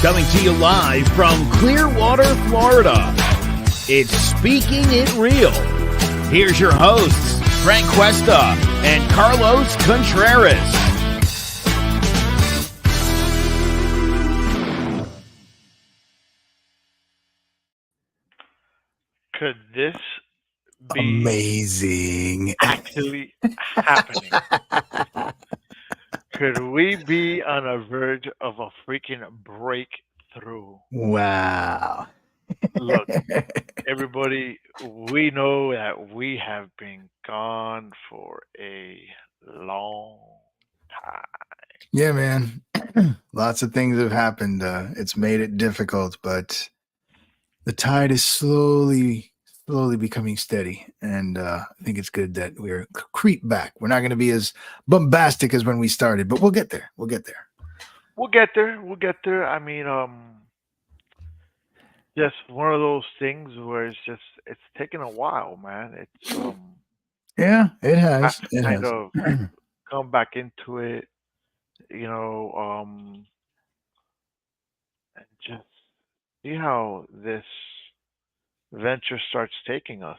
Coming to you live from Clearwater, Florida. It's Speaking It Real. Here's your hosts, Frank Cuesta and Carlos Contreras. Could this be Amazing. actually happening? Could we be on a verge of a freaking breakthrough? Wow. Look, everybody, we know that we have been gone for a long time. Yeah, man. Lots of things have happened. It's made it difficult, but the tide is slowly becoming steady. And I think it's good that we're creep back. We're not going to be as bombastic as when we started, but we'll get there. We'll get there. We'll get there. We'll get there. I mean, just one of those things where it's taken a while, man. Yeah, it Have has. to It kind has. of come back into it, and just see how this venture starts taking us.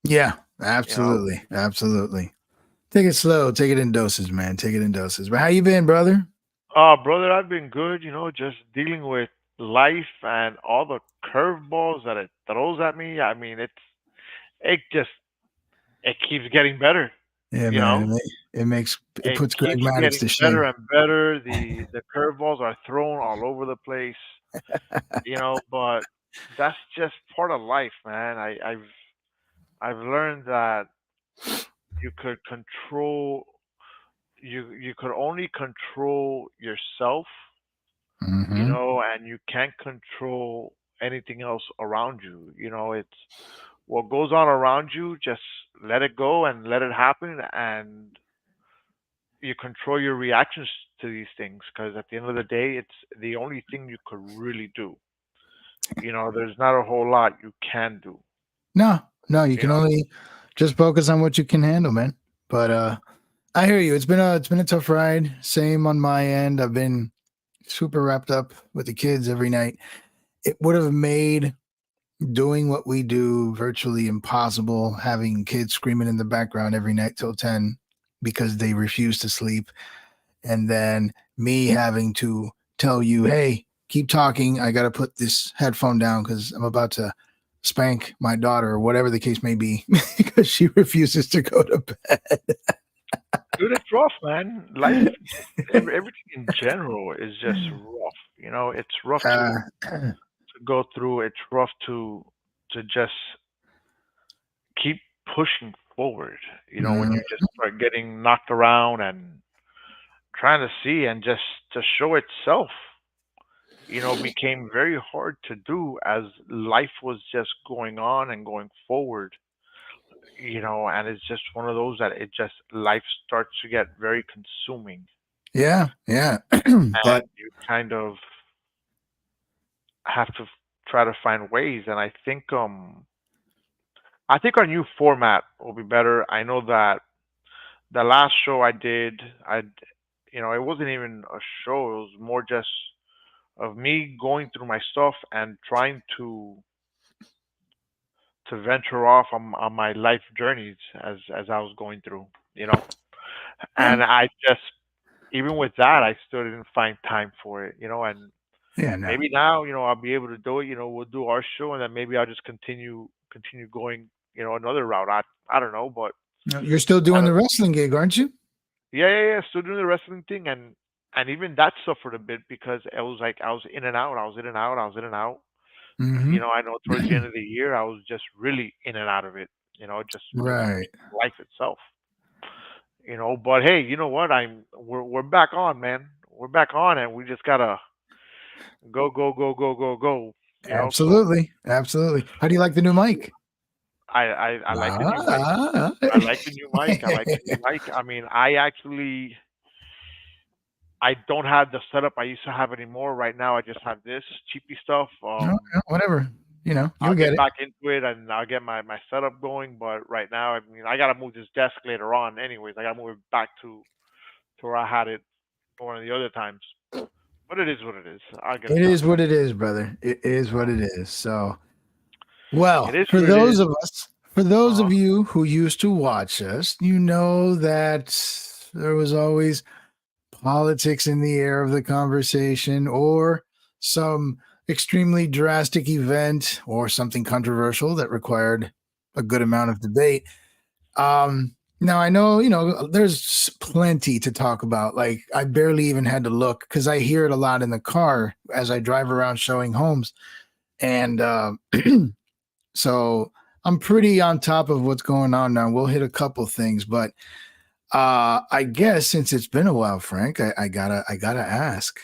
Yeah, You know, absolutely. Absolutely. Take it slow. Take it in doses, man. Take it in doses. But how you been, brother? brother, I've been good. Just dealing with life and all the curveballs that it throws at me. I mean, it just it keeps getting better. Yeah, You man. know, It it puts Greg keeps Maddox getting to better shame. and better. The curveballs are thrown all over the place. But that's just part of life, man. I've learned that you could control you could only control yourself, Hmm. and you can't control anything else around you. It's what goes on around you, just let it go and let it happen, and you control your reactions to these things, because at the end of the day, it's the only thing you could really do. There's not a whole lot you can do. No, no, you You can know, only just focus on what you can handle, man. But I hear you. It's been a tough ride. Same on my end. I've been super wrapped up with the kids every night. It would have made doing what we do virtually impossible, having kids screaming in the background every night till 10 because they refuse to sleep. And then me having to tell you, hey, keep talking. I got to put this headphone down because I'm about to spank my daughter or whatever the case may be because she refuses to go to bed. dude, it's rough, man. Life, just everything in general is just rough. It's rough Uh, to go through. It's rough to just keep pushing forward. When mm, you just start getting knocked around and trying to see and just to show itself, became very hard to do as life was just going on and going forward. And it's just one of those that it just life starts to get very consuming, yeah, yeah. But and you kind of have to try to find ways. And I think our new format will be better. I know that the last show I did, it wasn't even a show. It was more just of me going through my stuff and trying to venture off on my life journeys as I was going through, you know. yeah, And I just even with that, I still didn't find time for it, and yeah, no. maybe now, I'll be able to do it. We'll do our show, and then maybe I'll just continue going, another route. I don't know, but No, you're still I doing don't, the wrestling gig, aren't you? yeah, yeah, yeah. Still doing the wrestling thing, and even that suffered a bit because it was like I was in and out, I was in and out, I was in and out. Hmm. I know towards the end of the year, I was just really in and out of it. Just because of Right. life itself. But hey, you know what? We're back on, man. We're back on, and we just gotta go, go, go, go, go, go. So Absolutely. Absolutely. How do you like the new mic? I like the new mic. Ah. I like the new mic. I like the new mic. I mean, I don't have the setup I used to have anymore. Right now, I just have this cheapy stuff. No, no, whatever. You'll I'll get get it. back into it and I'll get my setup going. But right now, I mean, I gotta move this desk later on. Anyways, I gotta move it back to where I had it one of the other times. But it is what it is. I'll get It it is done. what it is, brother. It is what it is. So, It well, is for what it those is. of us, for those Uh-huh. of you who used to watch us, you know that there was always politics in the air of the conversation or some extremely drastic event or something controversial that required a good amount of debate. Now I know, there's plenty to talk about. Like I barely even had to look because I hear it a lot in the car as I drive around showing homes. And so I'm pretty on top of what's going on now. We'll hit a couple things, but I guess since it's been a while, Frank, I gotta ask,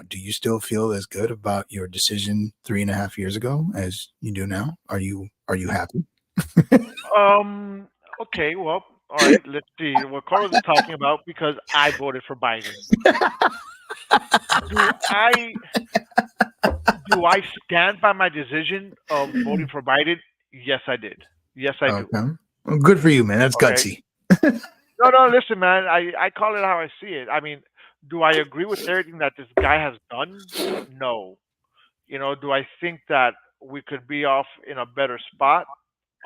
do you still feel as good about your decision 3.5 years ago as you do now? Are you happy? Um. Okay. Well. All right. Let's see what Carlos is talking about because I voted for Biden. Do I do I stand by my decision of voting for Biden? Yes, I did. Yes, I do. Okay. Well, good for you, man. That's Okay. gutsy. No, no. Listen, man. I call it how I see it. I mean, do I agree with everything that this guy has done? No. Do I think that we could be off in a better spot?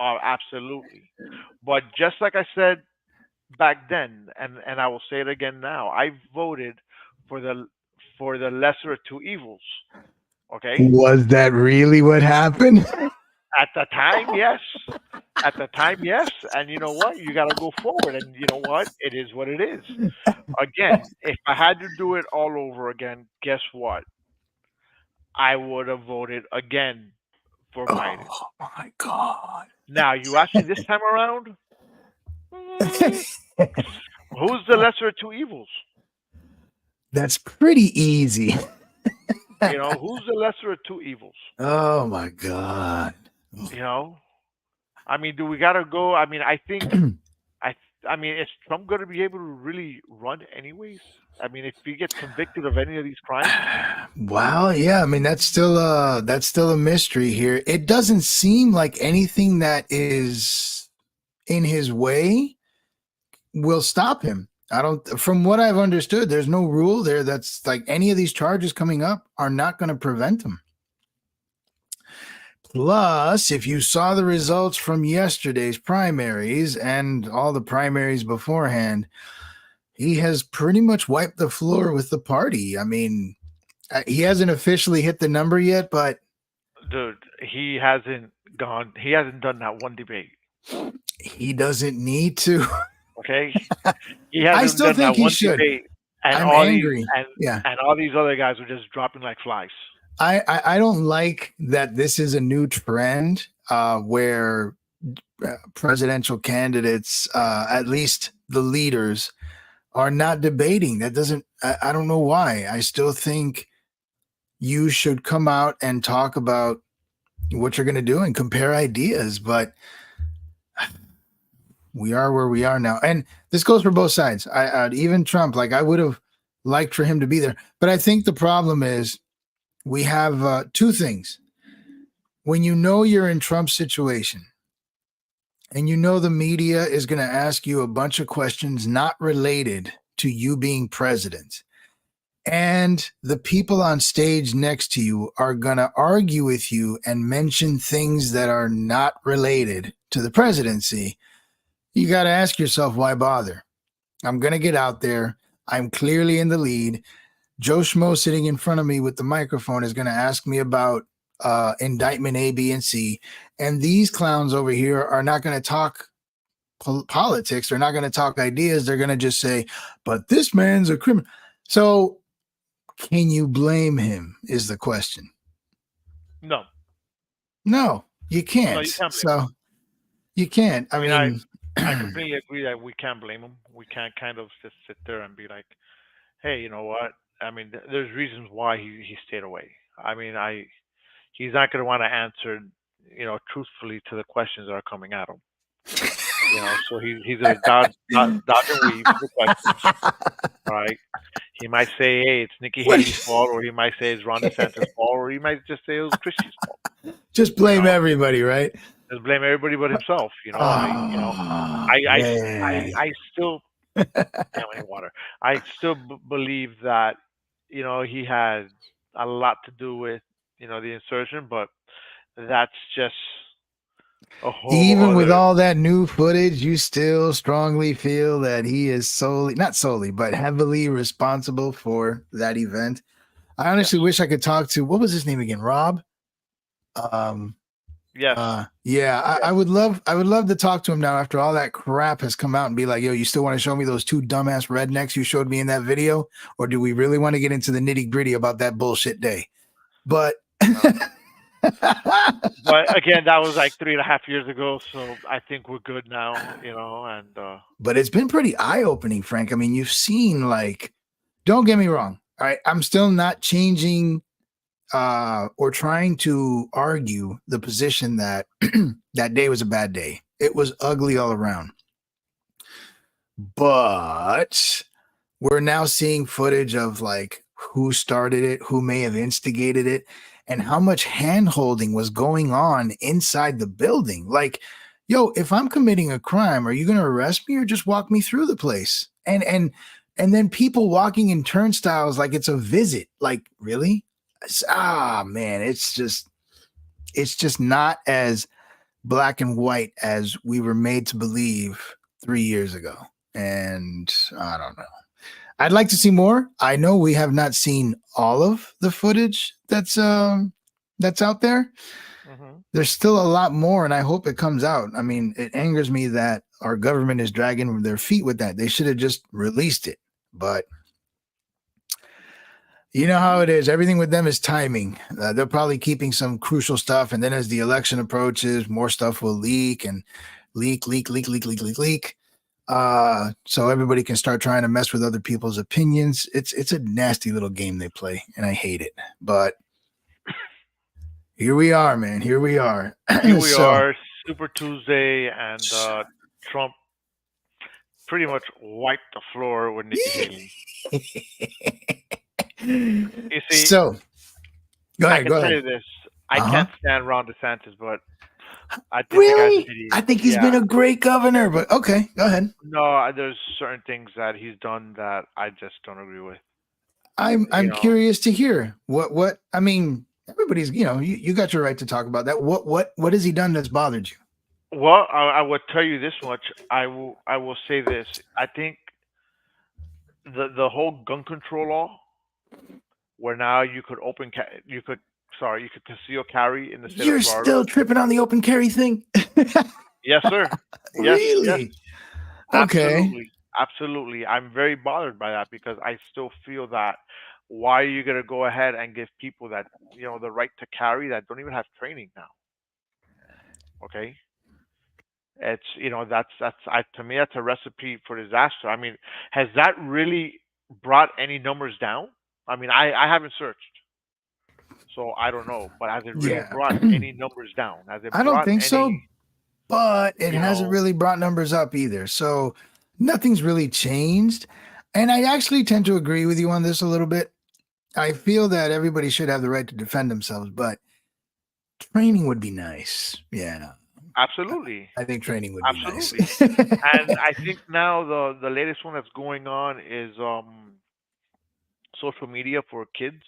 Oh, absolutely. But just like I said back then, and I will say it again now, I voted for the lesser of two evils. Okay, Was that really what happened? at the time, yes. At the time, yes. And you know what? You got to go forward. And you know what? It is what it is. Again, if I had to do it all over again, guess what? I would have voted again for Biden. Oh my god. Now, you ask me this time around, mm, who's the lesser of two evils? That's pretty easy. Who's the lesser of two evils? Oh my god. You know, I mean, do we gotta go? I mean, I think I I mean, is Trump gonna be able to really run anyways? I mean, if he gets convicted of any of these crimes, Well, yeah, I mean that's still a mystery here. It doesn't seem like anything that is in his way will stop him. I don't From what I've understood, there's no rule there that's like any of these charges coming up are not going to prevent him. Plus, if you saw the results from yesterday's primaries and all the primaries beforehand, he has pretty much wiped the floor with the party. I mean, he hasn't officially hit the number yet, but dude, he hasn't done that one debate. he doesn't need to. Okay, he I hasn't still done think that he one should. debate, and I'm all these angry. and Yeah. and all these other guys were just dropping like flies. I don't like that this is a new trend where presidential candidates, at least the leaders, are not debating. That doesn't, I don't know why. I still think you should come out and talk about what you're going to do and compare ideas. But we are where we are now. And this goes for both sides. Even Trump, like I would have liked for him to be there. But I think the problem is we have two things. When you know you're in Trump's situation and you know the media is going to ask you a bunch of questions not related to you being president, and the people on stage next to you are going to argue with you and mention things that are not related to the presidency, you got to ask yourself, why bother? I'm going to get out there. I'm clearly in the lead. Joe Schmo sitting in front of me with the microphone is going to ask me about indictment A, B, and C. And these clowns over here are not going to talk politics. They're not going to talk ideas. They're going to just say, but this man's a criminal. So can you blame him is the question. No, No, you no, can't. you can't blame him. So you can't. I I mean, mean, I completely agree that we can't blame him. We can't kind of just sit there and be like, hey, you know what? I mean, there's reasons why he stayed away. I mean, he's not going to want to answer, truthfully to the questions that are coming at him. So he's going to dodge and weave the questions. All right. He might say, hey, it's Nikki Haley's fault, or he might say it's Ron DeSantis' fault, or he might just say it was Christie's fault. just blame everybody, right? Just blame everybody but himself. Oh, I man. still, damn, I need water. I still believe that he had a lot to do with the insertion, but that's just a whole Even with other. all that new footage, you still strongly feel that he is solely, not solely, but heavily responsible for that event. I Yes, honestly wish I could talk to, what was his name again? Rob? Um, yes, yeah, yes. I would love to talk to him now after all that crap has come out and be like, yo, you still want to show me those two dumbass rednecks you showed me in that video? Or do we really want to get into the nitty gritty about that bullshit day? But No. But again, that was like 3.5 years ago, so I think we're good now. And but it's been pretty eye-opening, Frank. I mean, you've seen like, don't get me wrong. All right. I'm still not changing or trying to argue the position that that day was a bad day. It was ugly all around. But we're now seeing footage of like who started it, who may have instigated it, and how much hand holding was going on inside the building. Like, yo, if I'm committing a crime, are you gonna arrest me or just walk me through the place? And then people walking in turnstiles like it's a visit. Like, really? Man, it's just not as black and white as we were made to believe 3 years ago. And I don't know. I'd like to see more. I know we have not seen all of the footage that's out there. mhm. There's still a lot more, and I hope it comes out. I mean, it angers me that our government is dragging their feet with that. They should have just released it. But you know how it is. Everything with them is timing. They're probably keeping some crucial stuff, and then as the election approaches, more stuff will leak and leak. So everybody can start trying to mess with other people's opinions. It's a nasty little game they play, and I hate it. But here we are, man. Here we are. Here we So are, Super Tuesday, and Trump pretty much wiped the floor with Nikki Haley. You see, so go I ahead, can go tell ahead. you this: I Uh-huh. can't stand Ron DeSantis, but I think the guy's an Really? idiot. I think he's been Yeah, a great governor, but okay, go ahead. no, there's certain things that he's done that I just don't agree with. You I'm know, curious to hear what I mean. Everybody's, you got your right to talk about that. What has he done that's bothered you? well, I would tell you this much. I will say this. I think the whole gun control law, where now you could conceal carry in the state of You're Florida. still tripping on the open carry thing? Yes, sir. Yes, yes, Really? Okay. absolutely, absolutely. I'm very bothered by that because I still feel that why are you gonna go ahead and give people that the right to carry that don't even have training now? Okay, it's that's to me that's a recipe for disaster. I mean, has that really brought any numbers down? I mean, I haven't searched, so I don't know. But has it really Yeah. brought any numbers down? Has it I don't brought think so, any? but it You hasn't know, really brought numbers up either. So nothing's really changed. And I actually tend to agree with you on this a little bit. I feel that everybody should have the right to defend themselves, but training would be nice. Yeah. absolutely, I think training would be nice. absolutely. And I think now the latest one that's going on is social media for kids.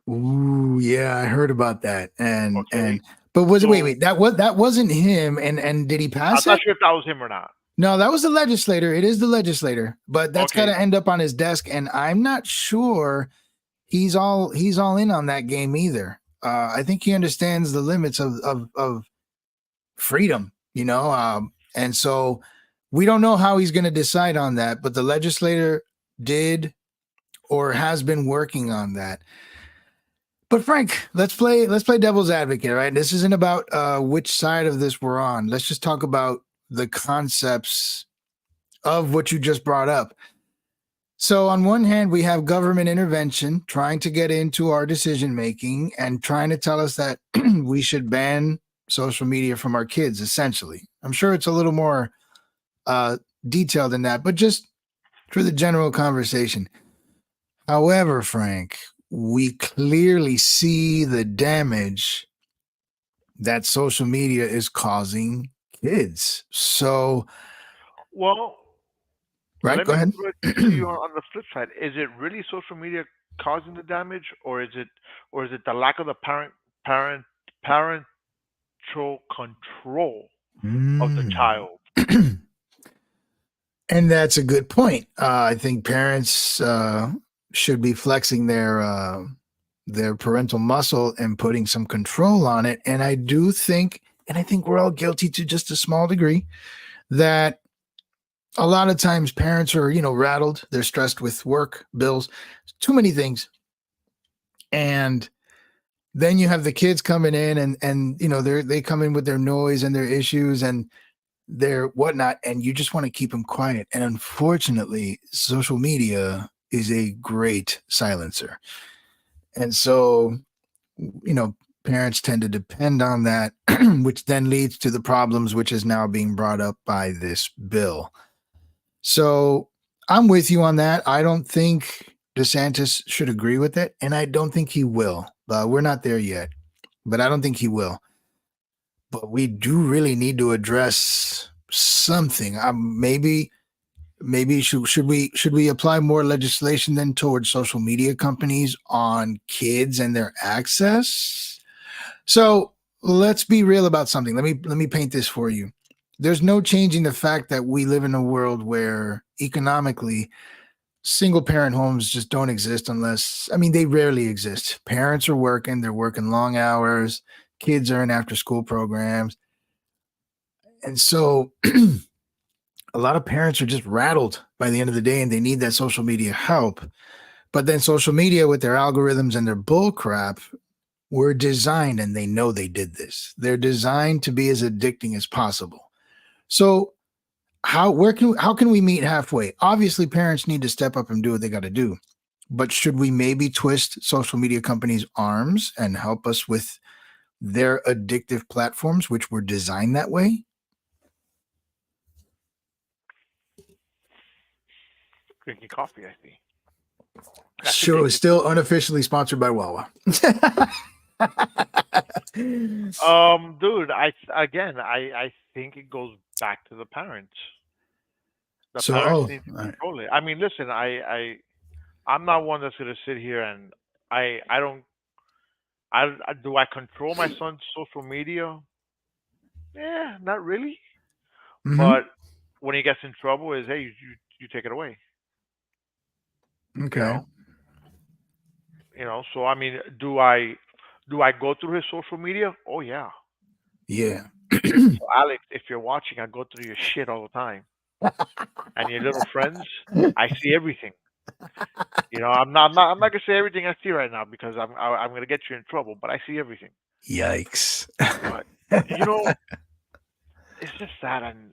Ooh, yeah, I heard about that. And Okay, but was it wait, so wait, that wasn't him and did he I'm pass not it? sure if that was him or not. No, that was the legislator. It is the legislator, but that's got Okay, to end up on his desk and I'm not sure he's all in on that game either. I think he understands the limits of freedom, and so we don't know how he's going to decide on that, but the legislator did or has been working on that. But Frank, let's play devil's advocate, right? This isn't about which side of this we're on. Let's just talk about the concepts of what you just brought up. So on one hand, we have government intervention trying to get into our decision making and trying to tell us that we should ban social media from our kids, essentially. I'm sure it's a little more detailed than that, but just for the general conversation. However, Frank, we clearly see the damage that social media is causing kids. So, well, But Right? let Go me ahead. put it to you on the flip side. Is it really social media causing the damage, or is it the lack of the parent parental control of the Mm. child? And that's a good point. I think parents should be flexing their parental muscle and putting some control on it. And I do think, and I think we're all guilty to just a small degree, that a lot of times parents are, rattled. They're stressed with work, bills, too many things, and then you have the kids coming in, and they come in with their noise and their issues and their whatnot, and you just want to keep them quiet. And unfortunately, social media is a great silencer. And so, you know, parents tend to depend on that, which then leads to the problems which is now being brought up by this bill. So I'm with you on that. I don't think DeSantis should agree with it, and I don't think he will. We're not there yet, but I don't think he will. But we do really need to address something. Maybe should we apply more legislation then towards social media companies on kids and their access? So let's be real about something. Let me paint this for you. There's no changing the fact that we live in a world where economically single parent homes just don't exist unless, I mean, they rarely exist. Parents are working, they're working long hours, kids are in after school programs. And so a lot of parents are just rattled by the end of the day and they need that social media help. But then social media with their algorithms and their bull crap were designed, and they know they did this. They're designed to be as addicting as possible. So how can we meet halfway? Obviously, parents need to step up and do what they got to do. But should we maybe twist social media companies' arms and help us with their addictive platforms, which were designed that way? Drinking coffee, I see. That's Show is addictive. still unofficially sponsored by Wawa. Dude, I think it goes back to the parents. The So, parents all need to right. control it. I mean, listen, I'm not one that's gonna sit here and I don't do I control my son's social media? Yeah, not really. Mm-hmm. But when he gets in trouble, is hey, you take it away. You Okay. know, So I mean, do I go through his social media? Oh yeah. Yeah. So Alex, if you're watching, I go through your shit all the time, and your little friends. I see everything. I'm not gonna say everything I see right now because I'm gonna get you in trouble. But I see everything. Yikes. But you know, it's just that, and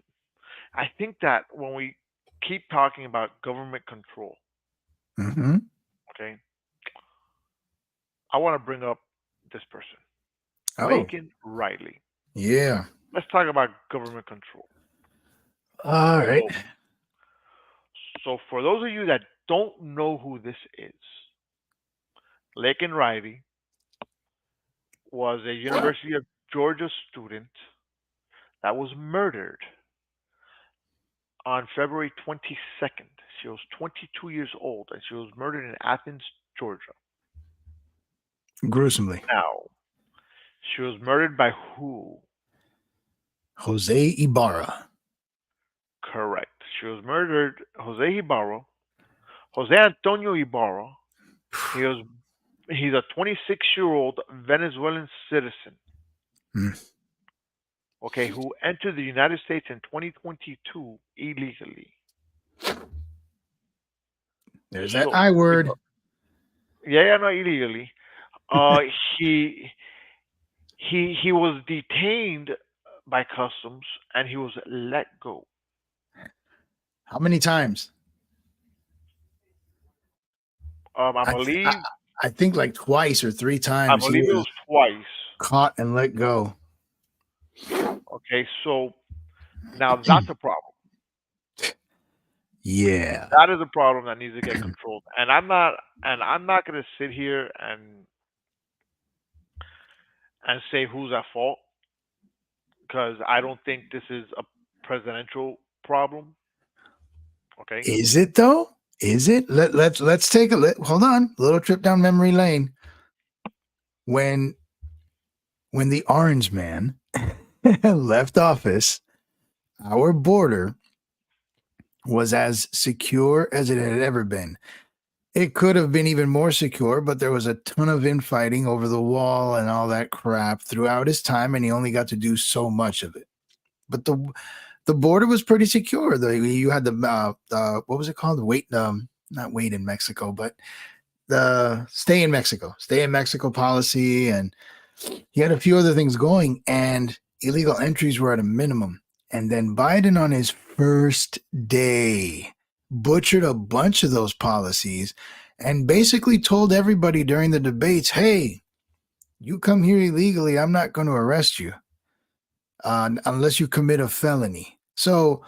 I think that when we keep talking about government control, Mm-hmm. okay, I want to bring up this person, Oh, Laken Riley. yeah. Let's talk about government control. All right. So, so for those of you that don't know who this is, Laken Riley was a University of Georgia student that was murdered on February 22nd. She was 22 years old and she was murdered in Athens, Georgia. Gruesomely. Now, she was murdered by who? Jose Ibarra. Correct. She was murdered, Jose Ibarra, Jose Antonio Ibarra. He was he's a 26-year-old Venezuelan citizen, Hmm. okay, who entered the United States in 2022 illegally. There's that So, I word. yeah, yeah, no, illegally. Uh, he he was detained by customs and he was let go. How many times? I I, th- I believe I think like twice or three I times he believe it was was twice. caught and let go. Okay, so now that's a problem. Yeah. That is a problem that needs to get controlled. And I'm not going to sit here and say who's at fault because I don't think this is a presidential problem. Okay. Is it though? Is it? Let's take hold on, little trip down memory lane. When the Orange Man left office, our border was as secure as it had ever been. It could have been even more secure, but there was a ton of infighting over the wall and all that crap throughout his time, and he only got to do so much of it. But the border was pretty secure. You had the what was it called? Not wait in Mexico, but the stay in Mexico policy, and he had a few other things going, and illegal entries were at a minimum. And then Biden, on his first day, butchered a bunch of those policies and basically told everybody during the debates, hey, you come here illegally, I'm not going to arrest you unless you commit a felony. So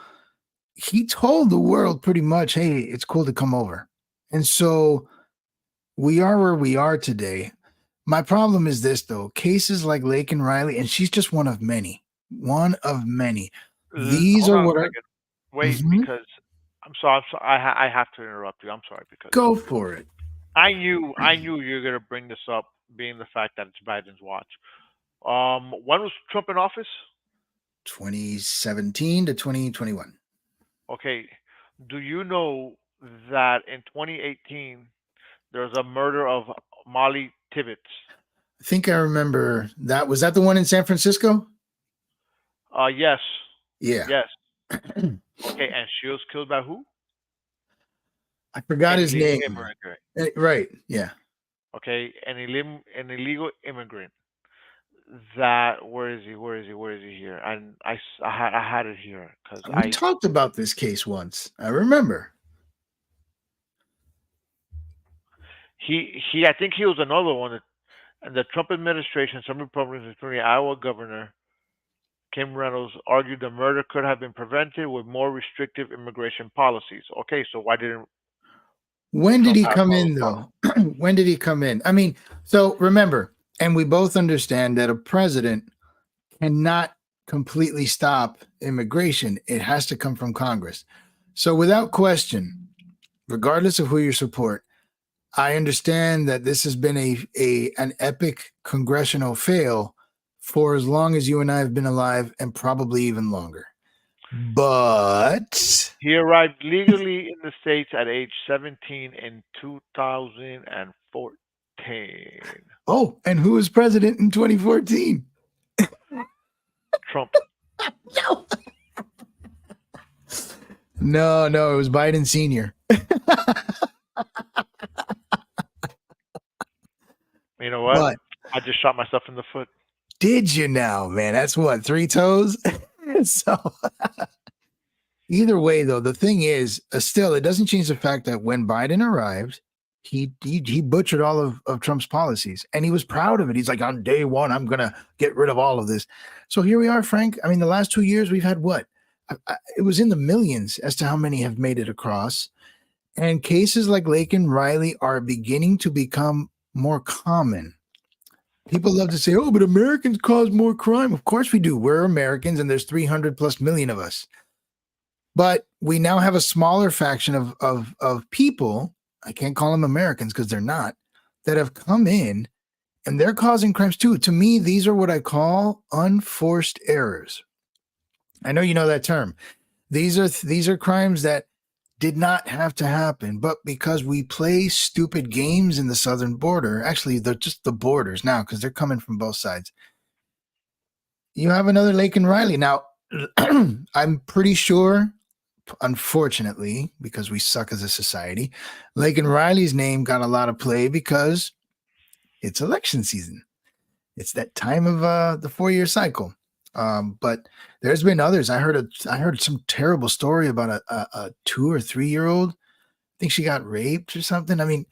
he told the world pretty much, hey, it's cool to come over. And so we are where we are today. My problem is this, though. Cases like Laken Riley, and she's just one of many. One of many. These Hold are on a what are. second. Wait, Mhm. because I'm sorry. I have to interrupt you. I'm sorry because Go for it. I knew you were gonna bring this up, being the fact that it's Biden's watch. When was Trump in office? 2017 to 2021. Okay. Do you know that in 2018 there was a murder of Molly Tibbetts? I think I remember that. Was that the one in San Francisco? Yes, Yeah. yes. Okay, and she was killed by who? I forgot An his illegal name. immigrant. Right. Yeah. Okay, an illegal immigrant. That where is he? Where is he? Where is he here? And I had it here because We talked about this case once. I remember. he I think he was another one. And the Trump administration, some Republicans, including Iowa Governor Kim Reynolds, argued the murder could have been prevented with more restrictive immigration policies. Okay, so why didn't When did Trump he have come those in, policies? though? When did he come in? I mean, so remember, and we both understand that a president cannot completely stop immigration. It has to come from Congress. So, without question, regardless of who you support, I understand that this has been an epic congressional fail for as long as you and I have been alive, and probably even longer. But He arrived legally in the States at age 17 in 2014. oh, and who was president in 2014? Trump. No, it was Biden Sr. You know what? But I just shot myself in the foot. did you now, man? That's what, 3 toes? So either way, though, the thing is, still, it doesn't change the fact that when Biden arrived, he butchered all of Trump's policies, and he was proud of it. He's like, on day one, I'm going to get rid of all of this. So here we are, Frank. I mean, the last 2 years, we've had what? It was in the millions as to how many have made it across. And cases like Laken Riley are beginning to become more common. People love to say, oh, but Americans cause more crime. Of course we do. We're Americans, and there's 300 plus million of us. But we now have a smaller faction of people, I can't call them Americans because they're not, that have come in, and they're causing crimes too. To me, these are what I call unforced errors. I know you know that term. These are crimes that did not have to happen, but because we play stupid games in the southern border, actually, they're just the borders now because they're coming from both sides. You have another Laken Riley. Now, I'm pretty sure, unfortunately, because we suck as a society, Laken Riley's name got a lot of play because it's election season. It's that time of the 4-year cycle. But there's been others. I heard some terrible story about a 2 or 3 year old. I think she got raped or something. I mean,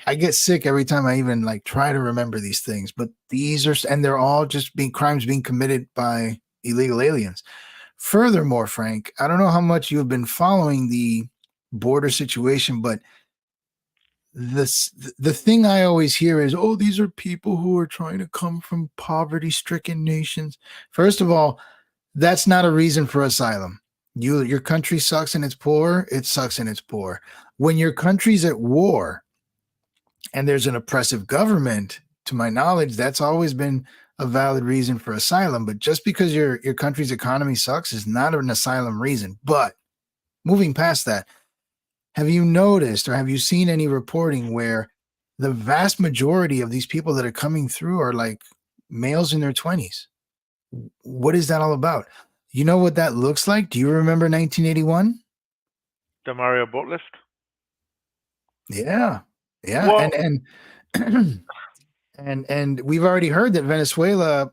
I get sick every time I even like try to remember these things. But these are, and they're all just crimes being committed by illegal aliens. Furthermore, Frank, I don't know how much you have been following the border situation, but the thing I always hear is, oh, these are people who are trying to come from poverty-stricken nations. First of all, that's not a reason for asylum. Your country sucks and it's poor, it sucks and it's poor. When your country's at war and there's an oppressive government, to my knowledge, that's always been a valid reason for asylum. But just because your country's economy sucks is not an asylum reason. But moving past that, have you noticed or have you seen any reporting where the vast majority of these people that are coming through are like males in their 20s? What is that all about? You know what that looks like? Do you remember 1981? The Mario boat lift. Yeah. Yeah. Well, And and we've already heard that Venezuela,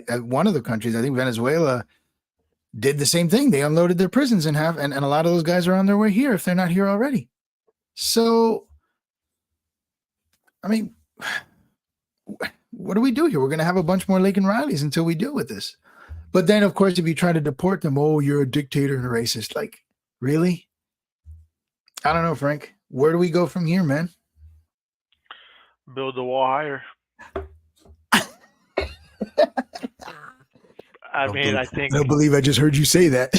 one of the countries, I think Venezuela did the same thing. They unloaded their prisons and a lot of those guys are on their way here if they're not here already. So, I mean, what do we do here? We're going to have a bunch more Laken Rileys until we deal with this. But then, of course, if you try to deport them, oh, you're a dictator and a racist. Like, really? I don't know, Frank. Where do we go from here, man? build the wall higher. I mean, I think. I don't believe I just heard you say that.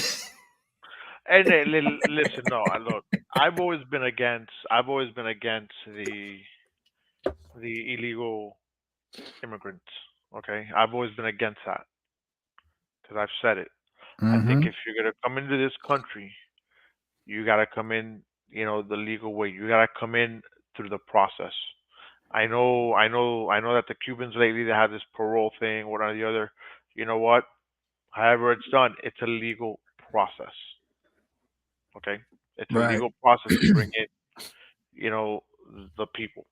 And listen, no, look. I've always been against. The illegal immigrants. Okay, I've always been against that because I've said it. I think Mhm. if you're gonna come into this country, you gotta come in, the legal way. You gotta come in through the process. I know that the Cubans lately they have this parole thing, one or the other. You know what? However it's done, it's a legal process. Okay, it's a Right. legal process to bring in, you know, the people.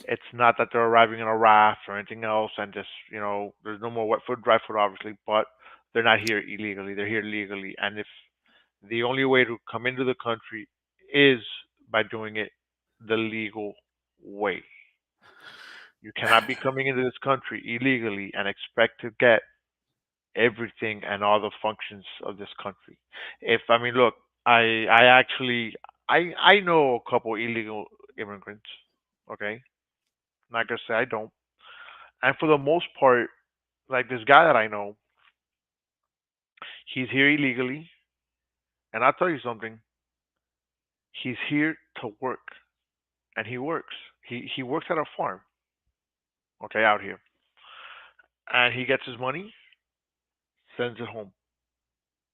It's not that they're arriving in a raft or anything else, and just there's no more wet foot, dry foot, obviously, but they're not here illegally. They're here legally, and if the only way to come into the country is by doing it the legal way. You cannot be coming into this country illegally and expect to get everything and all the functions of this country. If I mean, look, I actually I know a couple illegal immigrants. Okay, not gonna say I don't. And for the most part, like this guy that I know, he's here illegally. And I'll tell you something. He's here to work, and he works. He works at a farm. Okay, out here, and he gets his money, sends it home.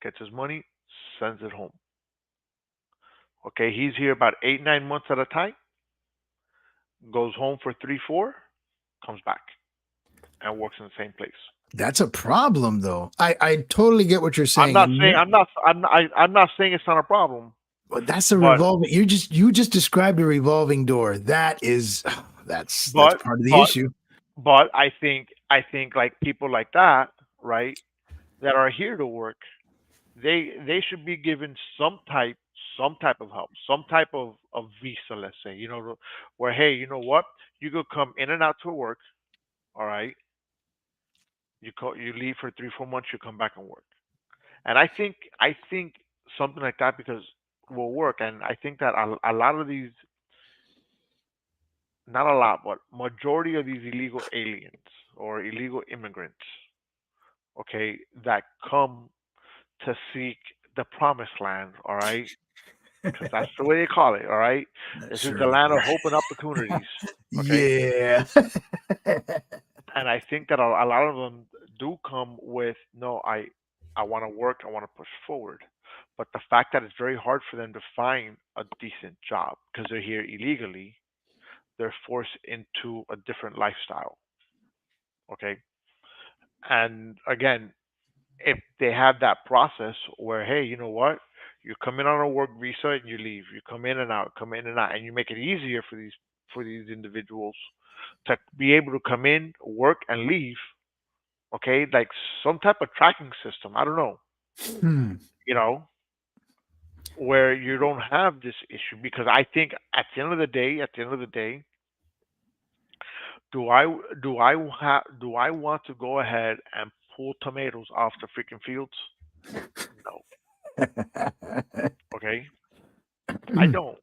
Gets his money, sends it home. Okay, he's here about 8, 9 months at a time. Goes home for 3, 4, comes back and works in the same place. That's a problem, though. I totally get what you're I'm saying. not saying I'm not saying it's not a problem, But that's a but revolving. You just described a revolving door. That is that's but part of the but issue. but I think like people like that, right, that are here to work, they should be given some type of help, some type of visa, let's say, where hey, you know what, you could come in and out to work, all right, you leave for 3, 4 months, you come back and work, and I think something like that because will work, and I think that a lot of these, not a lot, but majority of these illegal aliens or illegal immigrants, okay, that come to seek the promised land, all right, because that's the way they call it. All right, this is the Sure. land of hope and opportunities. Okay, Yeah. and I think that a lot of them do come with no, I want to work, I want to push forward, but the fact that it's very hard for them to find a decent job because they're here illegally, they're forced into a different lifestyle. Okay, and again, if they have that process where hey, you know what, you come in on a work visa and you leave, you come in and out, and you make it easier for these individuals to be able to come in, work, and leave. Okay, like some type of tracking system. I don't know, Hmm. you know, where you don't have this issue because I think at the end of the day, do I do I want to go ahead and pull tomatoes off the freaking fields? No. Okay, I don't.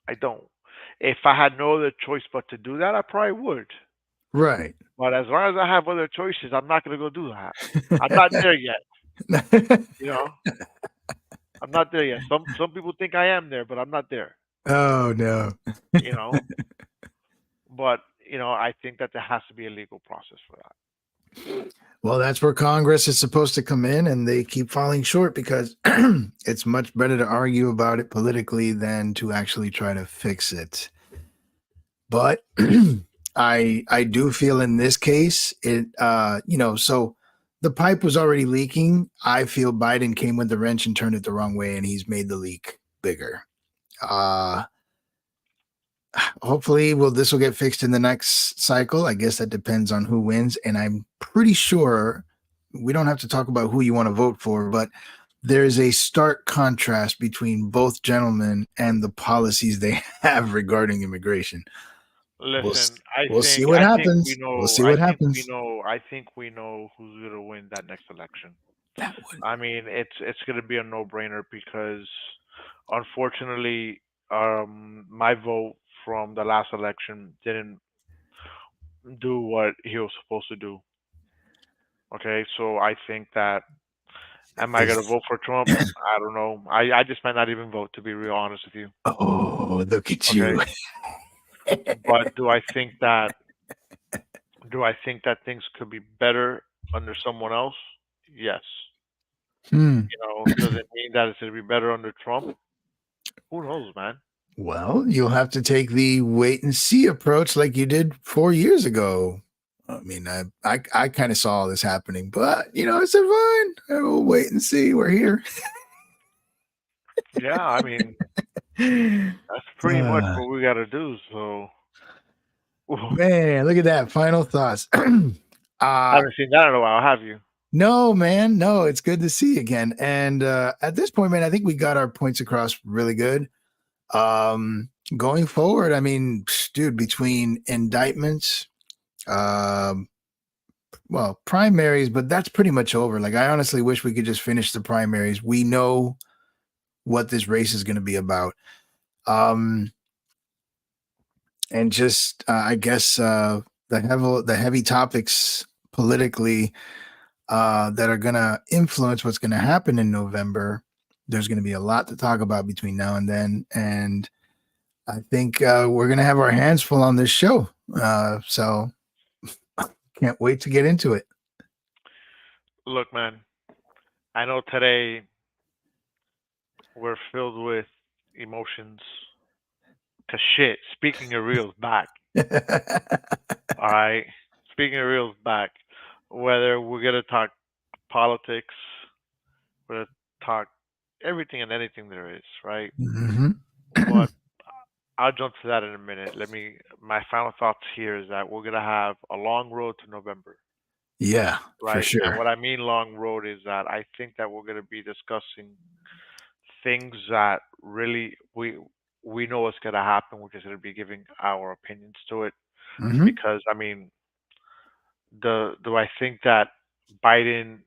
I don't. If I had no other choice but to do that, I probably would. Right. But as long as I have other choices, I'm not going to go do that. I'm not there yet, you know. I'm not there yet. Some people think I am there, but I'm not there. Oh no. You know, but I think that there has to be a legal process for that. Well, that's where Congress is supposed to come in, and they keep falling short because it's much better to argue about it politically than to actually try to fix it. But I do feel in this case so the pipe was already leaking. I feel Biden came with the wrench and turned it the wrong way, and he's made the leak bigger. Hopefully this will get fixed in the next cycle. I guess that depends on who wins, and I'm pretty sure we don't have to talk about who you want to vote for, but there's a stark contrast between both gentlemen and the policies they have regarding immigration. Listen, We'll see what happens. We'll see what happens. I think we know who's gonna win that next election. That would. I mean, it's gonna be a no-brainer because, unfortunately, my vote from the last election didn't do what he was supposed to do. Okay, so I think that am I gonna vote for Trump? I don't know. I just might not even vote, to be real honest with you. Oh, look at Okay. you. But do I think that things could be better under someone else? Yes. Does it mean that it's gonna be better under Trump? Who knows, man? Well, you'll have to take the wait and see approach like you did 4 years ago. I mean, I kind of saw all this happening, but I said, fine, we'll wait and see. We're here. Yeah, I mean, that's pretty much what we got to do. So, man, look at that. Final thoughts. I haven't seen that in a while, have you? No, man. No, it's good to see you again. And at this point, man, I think we got our points across really good. Going forward, I mean, dude, between indictments, primaries, but that's pretty much over. Like, I honestly wish we could just finish the primaries. We know what this race is going to be about. And just, I guess, the heavy topics politically that are going to influence what's going to happen in November. There's going to be a lot to talk about between now and then. And I think we're going to have our hands full on this show. So can't wait to get into it. Look, man, I know today we're filled with emotions. Cause shit, speaking of real's back. All right. Speaking of real's back. Whether we're gonna talk politics, we're gonna talk everything and anything there is, right? Mm-hmm. But I'll jump to that in a minute. My final thoughts here is that we're gonna have a long road to November. Yeah, right? For sure. And what I mean long road is that I think that we're gonna be discussing things that really we know what's gonna happen. We're just gonna be giving our opinions to it. Mm-hmm. Because I mean, do I think that Biden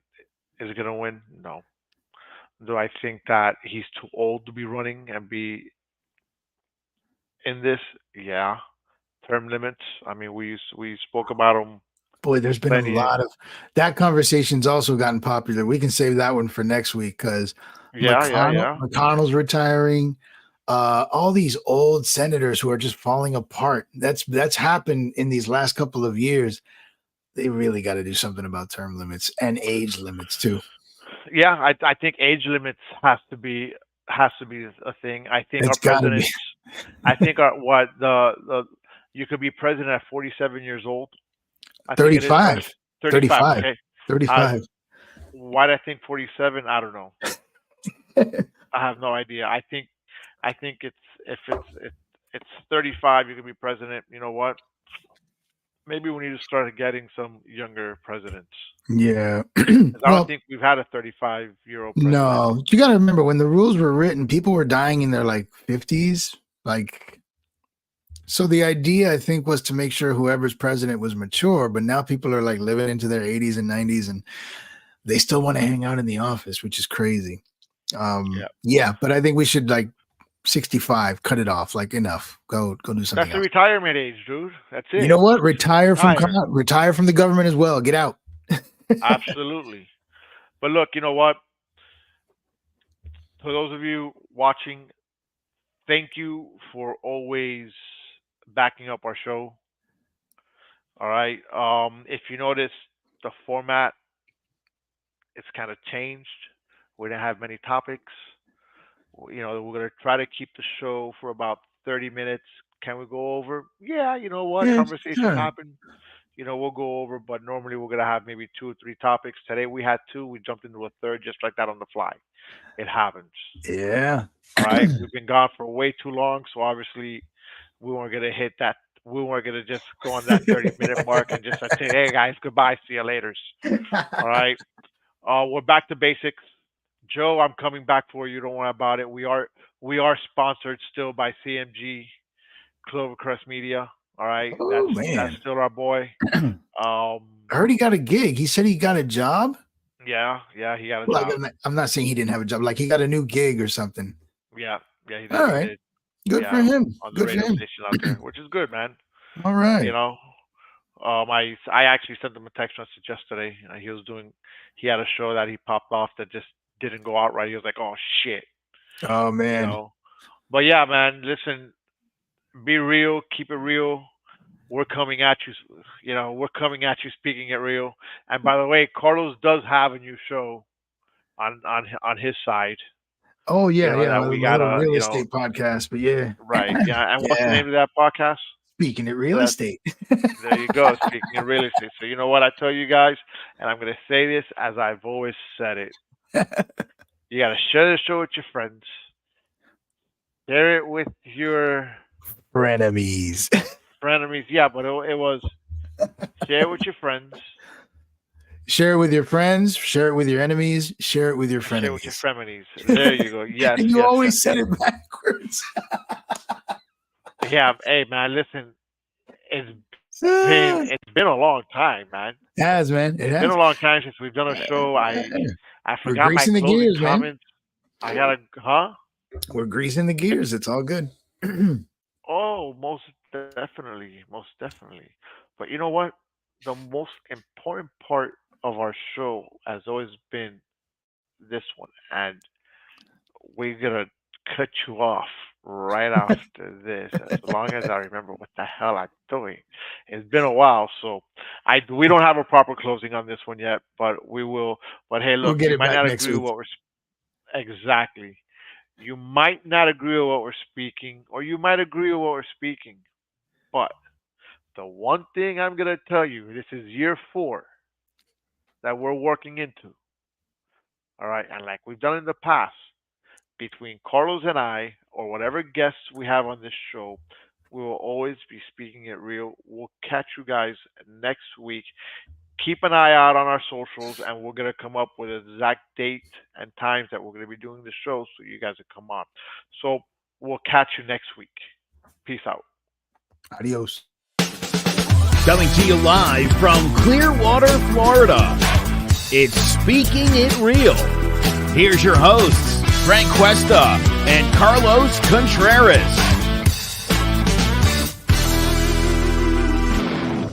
is gonna win? No. Do I think that he's too old to be running and be in this? Yeah. Term limits. I mean, we spoke about them. Boy, there's been a lot of that conversation's also gotten popular. We can save that one for next week because McConnell's retiring. All these old senators who are just falling apart. That's happened in these last couple of years. They really got to do something about term limits and age limits too. Yeah, I think age limits has to be a thing. I think It's our presidents. I think the you could be president at 47 years old. 35. 35. Okay. 35. Why do I think 47? I don't know. I have no idea. I think it's 35, you can be president. You know what? Maybe we need to start getting some younger presidents. Yeah. I don't think we've had a 35-year-old president. No. You got to remember when the rules were written, people were dying in their 50s. So the idea, I think, was to make sure whoever's president was mature, but now people are living into their 80s and 90s and they still want to hang out in the office, which is crazy. Yeah, but I think we should 65, cut it off. Enough. Go do something. That's the retirement age, dude. That's it. You know what? Retire from the government as well. Get out. Absolutely. But look, you know what? For those of you watching, thank you for always backing up our show. All right. If you notice, the format it's kind of changed. We didn't have many topics. We're gonna try to keep the show for about 30 minutes. Can we go over? Yeah, you know what? Yeah, Conversations sure. happen. We'll go over, but normally we're gonna have maybe two or three topics. Today we had two. We jumped into a third just like that on the fly. It happens. Yeah. All right. We've been gone for way too long, so obviously we weren't gonna hit that. We weren't gonna just go on that 30-minute mark and just say, "Hey guys, goodbye, see you later." All right. We're back to basics. Joe, I'm coming back for you. Don't worry about it. We are sponsored still by CMG Clovercrest Media. All right, Oh that's man. still our boy. I heard he got a gig. He said he got a job. Yeah, he got a Like job. I'm not saying he didn't have a job. Like he got a new gig or something. Yeah, he did. All He right. did. Good for him. On the Good for radio him. station out there, which is good, man. All right. I actually sent him a text message yesterday. He had a show that he popped off that just didn't go out right. He was like, "Oh shit," Oh you man. know. But yeah, man, listen, be real, keep it real. We're coming at you, we're coming at you speaking it real. And by the way, Carlos does have a new show on his side. Oh yeah, yeah. That My we little gotta, real estate podcast. But yeah. right, yeah. And what's the Yeah. name of that podcast? Speaking of real That estate. There you go, speaking of real estate. So you know what I tell you guys, and I'm gonna say this as I've always said it. You gotta share the show with your friends. Share it with your Frenemies. frenemies. Yeah, but it was share it with your friends. Share it with your friends. Share it with your enemies. Share it with your Share it with your frenemies. frenemies. There you go. Yes. And you yes, always yes, said yes. it backwards. Yeah. Hey, man. Listen, it's been a long time, man. It has, man. It It's has. been a long time since we've done a show. I We're forgot my greasing the closing gears, man. comments. I gotta, huh? We're greasing the gears. It's all good. Oh, most definitely, most definitely. But you know what? The most important part of our show has always been this one, and we're gonna cut you off right after this, as long as I remember what the hell I'm doing. It's been a while, so we don't have a proper closing on this one yet, but we will. But hey, We'll look, get you it might back not next agree with week. what exactly. You might not agree with what we're speaking, or you might agree with what we're speaking. But the one thing I'm gonna tell you, this is year 4 that we're working into. All right, and like we've done in the past, between Carlos and I, or whatever guests we have on this show, we will always be speaking it real. We'll catch you guys next week. Keep an eye out on our socials, and we're gonna come up with an exact date and times that we're gonna be doing the show, so you guys will come on. So we'll catch you next week. Peace out. Adios. Coming to you live from Clearwater, Florida. It's Speaking It Real. Here's your hosts, Frank Cuesta and Carlos Contreras.